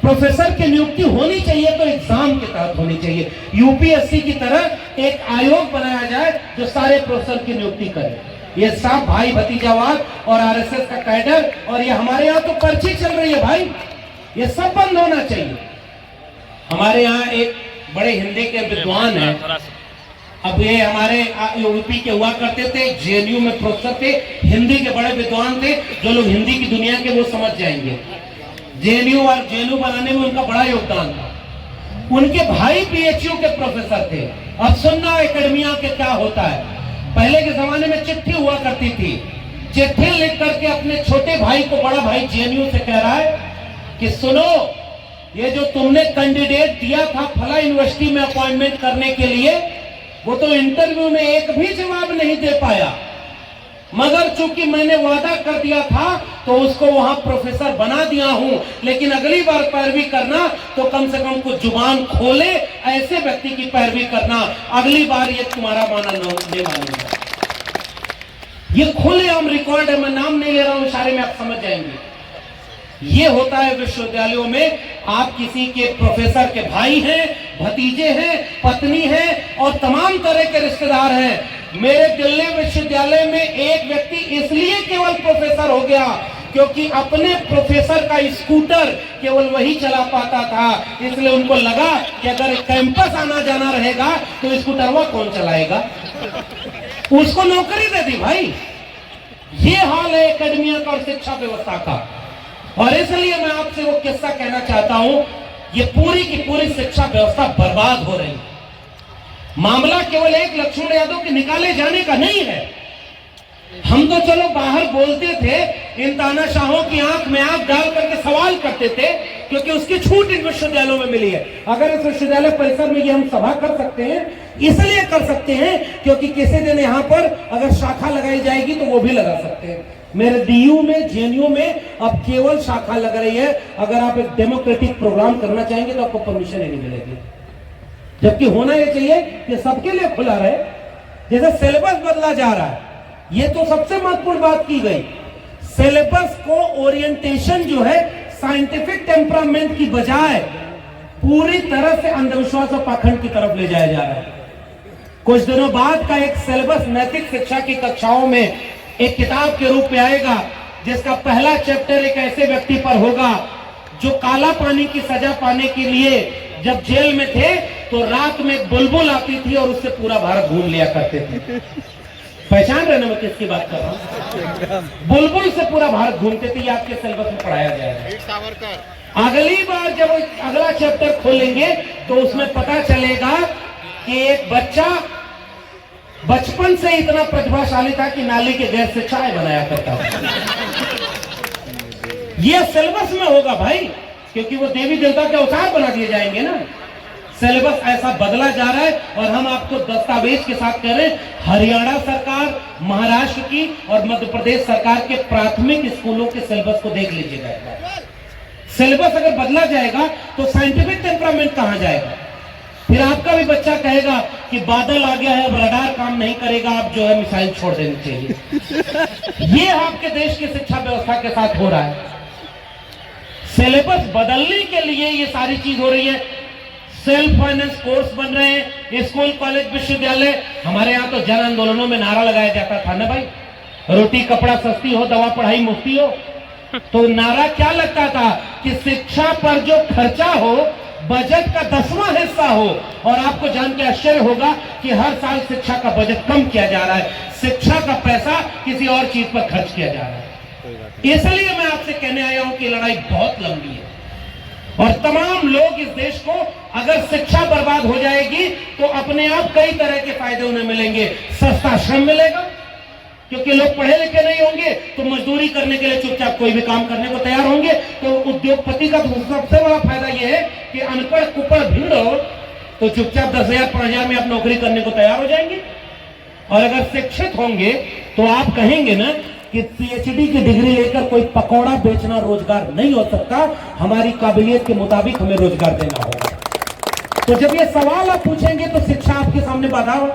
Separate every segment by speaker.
Speaker 1: Professor की नियुक्ति होनी चाहिए तो एग्जाम के तहत होनी चाहिए। यूपीएससी की तरह एक आयोग बनाया जाए जो सारे प्रोफेसर की नियुक्ति करे। ये सब भाई भतीजावाद और आरएसएस का कैडर, और ये हमारे यहाँ तो पर्ची चल रही है भाई, ये सब बंद होना चाहिए। हमारे यहाँ एक बड़े हिंदी के विद्वान हैं, अब ये हमारे यूपी के हुआ करते थे, जेएनयू में प्रोफेसर थे, हिंदी के बड़े विद्वान थे, जो लोग हिंदी की दुनिया के वो समझ जाएंगे। जेएनयू और जेएनयू बनाने में उनका बड़ा योगदान था। उनके भाई पीएचयू के प्रोफेसर थे। अब सुनना एकेडमिया के क्या होता है। पहले के जमाने में चिट्ठी हुआ करती थी, चिट्ठी लिख करके अपने छोटे भाई को बड़ा भाई जेएनयू से कह रहा है कि सुनो, ये जो तुमने कैंडिडेट दिया था फला यूनिवर्सिटी में अपॉइंटमेंट करने के लिए, वो तो इंटरव्यू में एक भी जवाब नहीं दे पाया, मगर चूंकि मैंने वादा कर दिया था तो उसको वहां प्रोफेसर बना दिया हूं, लेकिन अगली बार पैरवी करना तो कम से कम कुछ जुबान खोले ऐसे व्यक्ति की पैरवी करना, अगली बार ये तुम्हारा माना नहीं मानूंगा। ये खुलेआम रिकॉर्ड है, मैं नाम नहीं ले रहा हूं, इशारे में आप समझ जाएंगे। ये होता है विश्वविद्यालयों में, आप किसी के प्रोफेसर के भाई हैं, भतीजे हैं, पत्नी हैं और तमाम तरह के रिश्तेदार हैं। मेरे दिल्ली विश्वविद्यालय में एक व्यक्ति इसलिए केवल प्रोफेसर हो गया क्योंकि अपने प्रोफेसर का स्कूटर केवल वही चला पाता था, इसलिए उनको लगा कि अगर कैंपस आना जाना रहेगा तो स्कूटरवा कौन चलाएगा, उसको नौकरी दे दी भाई। ये हाल है एकेडमिया का और शिक्षा व्यवस्था का। और इसलिए मैं आपसे वो किस्सा कहना चाहता हूं, ये पूरी की पूरी शिक्षा व्यवस्था बर्बाद हो रही है। मामला केवल एक लक्ष्मण यादव के निकाले जाने का नहीं है। हम तो चलो बाहर बोलते थे, इन तानाशाहों की आंख में आंख डाल करके सवाल करते थे, क्योंकि उसकी छूट इन विश्वविद्यालयों में मिली है। अगर इस विश्वविद्यालय परिसर में ये हम सभा कर सकते हैं, इसलिए कर सकते हैं क्योंकि किसी दिन यहाँ पर अगर शाखा लगाई जाएगी तो वो भी लगा सकते हैं। मेरे डीयू में, जेएनयू में अब केवल शाखा लग रही है। अगर आप एक डेमोक्रेटिक प्रोग्राम करना चाहेंगे तो आपको परमिशन ही नहीं मिलेगी, जबकि होना यह चाहिए कि सबके लिए खुला रहे। जैसे सिलेबस बदला जा रहा है, ये तो सबसे महत्वपूर्ण बात की गई। सिलेबस को ओरिएंटेशन जो है साइंटिफिक टेम्परामेंट की बजाय पूरी तरह से अंधविश्वास और पाखंड की तरफ ले जाया जा रहा है। कुछ दिनों बाद का एक सिलेबस नैतिक शिक्षा की कक्षाओं में एक किताब के रूप में आएगा, जिसका पहला चैप्टर एक ऐसे व्यक्ति पर होगा जो काला पानी की सजा पाने के लिए जब जेल में थे तो रात में एक बुलबुल आती थी और उससे पूरा भारत घूम लिया करते थे। पहचान रहे ना मैं किसकी बात कर रहा हूं? बुलबुल से पूरा भारत घूमते थे। ये आपके सिलेबस में पढ़ाया जाएगा। अगली बार जब अगला चैप्टर खोलेंगे तो उसमें पता चलेगा कि एक बच्चा बचपन से इतना प्रतिभाशाली था कि नाली के गैस से चाय बनाया करता था। यह सिलेबस में होगा भाई, क्योंकि वो देवी देवता के अवतार बना दिए जाएंगे ना। सिलेबस ऐसा बदला जा रहा है और हम आपको दस्तावेज के साथ कह रहे हैं, हरियाणा सरकार, महाराष्ट्र की और मध्य प्रदेश सरकार के प्राथमिक स्कूलों के सिलेबस को देख लीजिएगा। सिलेबस अगर बदला जाएगा तो साइंटिफिक टेम्परामेंट कहां जाएगा? फिर आपका भी बच्चा कहेगा कि बादल आ गया है, अब रडार काम नहीं करेगा, अब जो है मिसाइल छोड़ देनी चाहिए। ये आपके देश की शिक्षा व्यवस्था के साथ हो रहा है। सिलेबस बदलने के लिए ये सारी चीज हो रही है। सेल्फ फाइनेंस कोर्स बन रहे हैं, स्कूल कॉलेज विश्वविद्यालय। हमारे यहाँ तो जन आंदोलनों में नारा लगाया जाता था ना भाई, रोटी कपड़ा सस्ती हो, दवा पढ़ाई मुफ्ती हो। तो नारा क्या लगता था कि शिक्षा पर जो खर्चा हो बजट का 10वां हिस्सा हो। और आपको जान के आश्चर्य होगा कि हर साल शिक्षा का बजट कम किया जा रहा है, शिक्षा का पैसा किसी और चीज पर खर्च किया जा रहा है। इसलिए मैं आपसे कहने आया हूं कि लड़ाई बहुत लंबी है और तमाम लोग इस देश को, अगर शिक्षा बर्बाद हो जाएगी तो अपने आप कई तरह के फायदे उन्हें मिलेंगे। सस्ता श्रम मिलेगा, क्योंकि लोग पढ़े लिखे नहीं होंगे तो मजदूरी करने के लिए चुपचाप कोई भी काम करने को तैयार होंगे। तो उद्योगपति का सबसे बड़ा फायदा यह है कि अनपढ़ कुपढ़ भीड़ हो तो चुपचाप 10,000 5,000 में आप नौकरी करने को तैयार हो जाएंगे। और अगर शिक्षित होंगे तो आप कहेंगे ना कि पीएचडी की डिग्री लेकर कोई पकौड़ा बेचना रोजगार नहीं हो सकता, हमारी काबिलियत के मुताबिक हमें रोजगार देना होगा। तो जब ये सवाल आप पूछेंगे तो शिक्षा आपके सामने बाधा हो।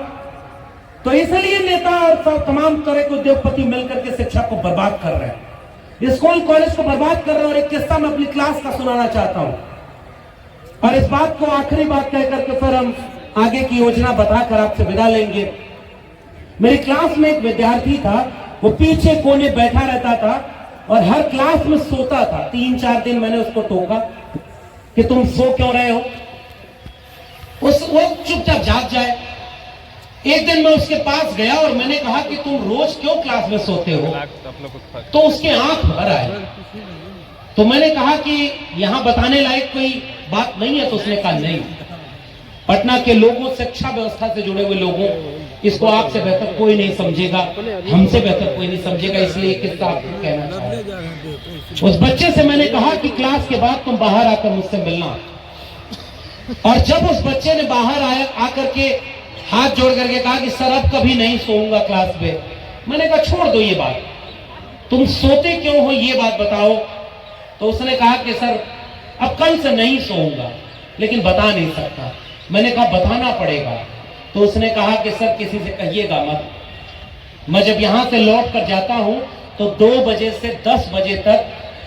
Speaker 1: तो इसलिए नेता और तमाम तरह के उद्योगपति मिलकर के शिक्षा को बर्बाद कर रहे हैं, स्कूल कॉलेज को बर्बाद कर रहे हैं। और एक किस्सा मैं अपनी क्लास का सुनाना चाहता हूं। और इस बात को आखिरी बात कह करके फिर हम आगे की योजना बताकर आपसे विदा लेंगे। मेरी क्लास में एक विद्यार्थी था, वो पीछे कोने बैठा रहता था और हर क्लास में सोता था। 3-4 दिन मैंने उसको टोका कि तुम सो क्यों रहे हो, वो चुपचाप जाग जाए। एक दिन मैं उसके पास गया और मैंने कहा कि तुम रोज क्यों क्लास में सोते हो, तो उसके आंख भर आए। तो मैंने कहा कि यहां बताने लायक कोई बात नहीं है, तो उसने कहा नहीं, पटना के लोगों, शिक्षा व्यवस्था से जुड़े हुए लोगों, इसको आपसे बेहतर कोई नहीं समझेगा, हमसे बेहतर कोई नहीं समझेगा, इसलिए किस्सा आपको कहना चाहूंगा। उस बच्चे से मैंने कहा कि क्लास के बाद तुम बाहर आकर मुझसे मिलना। और जब उस बच्चे ने बाहर आकर के हाथ जोड़ करके कहा कि सर अब कभी नहीं सोऊंगा क्लास में, मैंने कहा छोड़ दो ये बात, तुम सोते क्यों हो ये बात बताओ। तो उसने कहा कि सर अब कल से नहीं सोऊंगा, लेकिन बता नहीं सकता। मैंने कहा बताना पड़ेगा। तो उसने कहा कि सर किसी से कहिएगा मत, मैं जब यहां से लौट कर जाता हूं तो 2 बजे से 10 बजे तक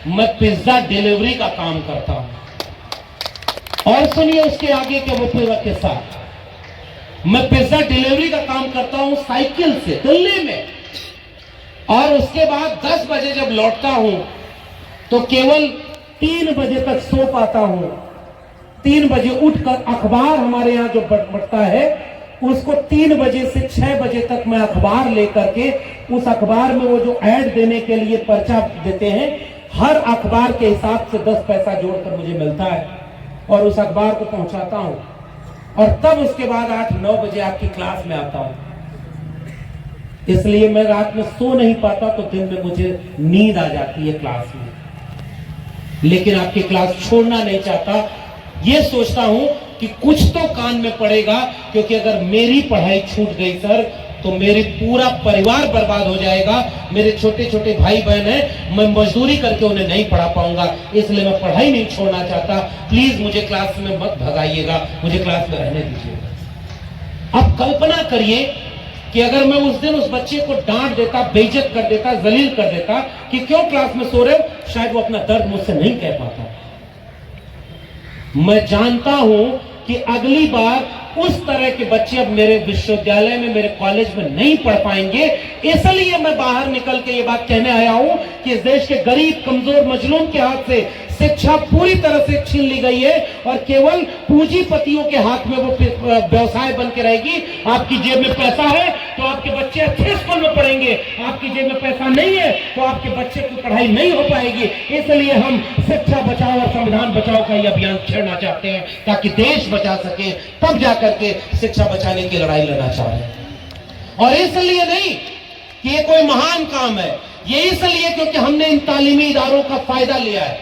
Speaker 1: मैं पिज्जा डिलीवरी का काम करता हूं। और सुनिए उसके आगे के वो पूरा किस्सा, मैं पिज्जा डिलीवरी का काम करता हूं साइकिल से दिल्ली में, और उसके बाद 10 बजे जब लौटता हूं तो केवल 3 बजे तक सो पाता हूं। 3 बजे उठकर अखबार हमारे यहाँ जो बंटता है उसको 3 बजे से 6 बजे तक मैं अखबार लेकर के, उस अखबार में वो जो ऐड देने के लिए पर्चा देते हैं, हर अखबार के हिसाब से 10 पैसा जोड़कर मुझे मिलता है और उस अखबार को पहुंचाता हूं, और तब उसके बाद 8-9 बजे आपकी क्लास में आता हूं। इसलिए मैं रात में सो नहीं पाता, तो दिन में मुझे नींद आ जाती है क्लास में, लेकिन आपकी क्लास छोड़ना नहीं चाहता। ये सोचता हूं कि कुछ तो कान में पड़ेगा, क्योंकि अगर मेरी पढ़ाई छूट गई सर तो मेरे पूरा परिवार बर्बाद हो जाएगा। मेरे छोटे छोटे भाई बहन हैं, मैं मजदूरी करके उन्हें नहीं पढ़ा पाऊंगा, इसलिए मैं पढ़ाई नहीं छोड़ना चाहता। प्लीज मुझे क्लास में मत भगाइएगा, मुझे क्लास में रहने दीजिएगा। अब कल्पना करिए कि अगर मैं उस दिन उस बच्चे को डांट देता, बेइज्जत कर देता, जलील कर देता कि क्यों क्लास में सो रहे हो, शायद वो अपना दर्द मुझसे नहीं कह पाता। मैं जानता हूं कि अगली बार उस तरह के बच्चे अब मेरे विश्वविद्यालय में, मेरे कॉलेज में नहीं पढ़ पाएंगे। इसलिए मैं बाहर निकल के ये बात कहने आया हूं कि इस देश के गरीब, कमजोर, मजलूम के हाथ से शिक्षा पूरी तरह से छीन ली गई है और केवल पूंजीपतियों के हाथ में वो व्यवसाय बन के रहेगी। आपकी जेब में पैसा है तो आपके बच्चे अच्छे स्कूल में पढ़ेंगे, आपकी जेब में पैसा नहीं है तो आपके बच्चे की पढ़ाई नहीं हो पाएगी। इसलिए हम शिक्षा बचाओ और संविधान बचाओ का ये अभियान छेड़ना चाहते हैं, ताकि देश बचा सके, तब जाकर के शिक्षा बचाने की लड़ाई लड़ना चाह रहे हैं। और इसलिए नहीं कि ये कोई महान काम है, ये इसलिए क्योंकि हमने इन तालीमी इदारों का फायदा लिया है।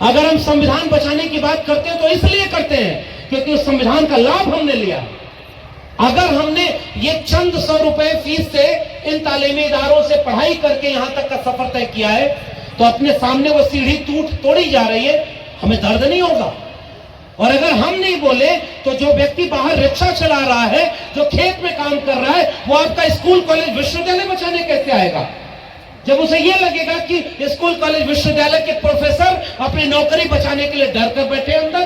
Speaker 1: अगर हम संविधान बचाने की बात करते हैं तो इसलिए करते हैं क्योंकि उस संविधान का लाभ हमने लिया। अगर हमने ये चंद 100 रुपए फीस से इन तालीमी इदारों से पढ़ाई करके यहां तक का सफर तय किया है, तो अपने सामने वो सीढ़ी तोड़ी जा रही है, हमें दर्द नहीं होगा। और अगर हम नहीं बोले तो जो व्यक्ति बाहर रिक्शा चला रहा है, जो खेत में काम कर रहा है, वो आपका स्कूल, कॉलेज, विश्वविद्यालय बचाने कैसे आएगा? जब उसे यह लगेगा कि स्कूल, कॉलेज, विश्वविद्यालय के प्रोफेसर अपनी नौकरी बचाने के लिए डर कर बैठे अंदर।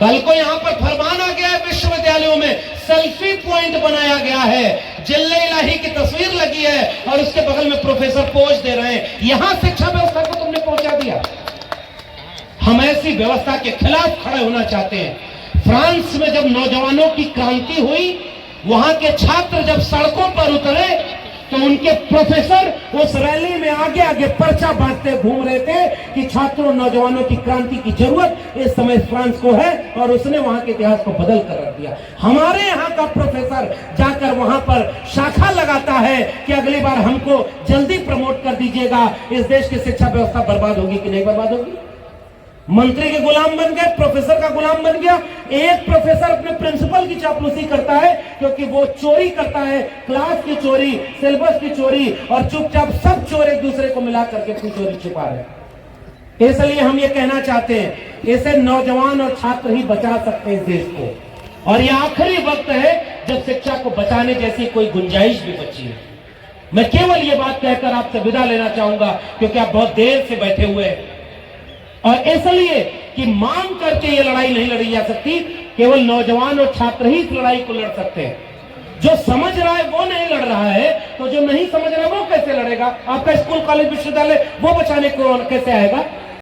Speaker 1: कल को यहां पर फरमान आ गया है, विश्वविद्यालयों में सेल्फी पॉइंट बनाया गया है, जिल्ले इलाही की तस्वीर लगी है और उसके बगल में प्रोफेसर पोज दे रहे हैं। यहां शिक्षा व्यवस्था को तुमने पहुंचा दिया। हम ऐसी व्यवस्था के खिलाफ खड़े होना चाहते हैं। फ्रांस में जब नौजवानों की क्रांति हुई, वहां के छात्र जब सड़कों पर उतरे तो उनके प्रोफेसर उस रैली में आगे आगे पर्चा बांटते घूम रहे थे कि छात्रों, नौजवानों की क्रांति की जरूरत इस समय फ्रांस को है, और उसने वहां के इतिहास को बदल कर रख दिया। हमारे यहाँ का प्रोफेसर जाकर वहां पर शाखा लगाता है कि अगली बार हमको जल्दी प्रमोट कर दीजिएगा। इस देश की शिक्षा व्यवस्था बर्बाद होगी कि नहीं बर्बाद होगी? मंत्री के गुलाम बन गए, प्रोफेसर का गुलाम बन गया। एक प्रोफेसर अपने प्रिंसिपल की चापलूसी करता है क्योंकि वो चोरी करता है, क्लास की चोरी, सिलेबस की चोरी, और चुपचाप सब चोर एक दूसरे को मिला करके अपनी चोरी छुपा रहे। इसलिए हम ये कहना चाहते हैं, इसे नौजवान और छात्र ही बचा सकते हैं इस देश को, और ये आखिरी वक्त है जब शिक्षा को बचाने जैसी कोई गुंजाइश भी बची है। मैं केवल ये बात कहकर आपसे विदा लेना चाहूंगा क्योंकि आप बहुत देर से बैठे हुए हैं, और इसलिए कि मांग करके ये लड़ाई नहीं लड़ी जा सकती। केवल नौजवान और छात्र ही इस लड़ाई को लड़ सकते हैं। जो समझ रहा है वो नहीं लड़ रहा है, तो जो नहीं समझ रहा है वो कैसे लड़ेगा? आपका स्कूल कॉलेज विश्वविद्यालय वो बचाने को कैसे आएगा?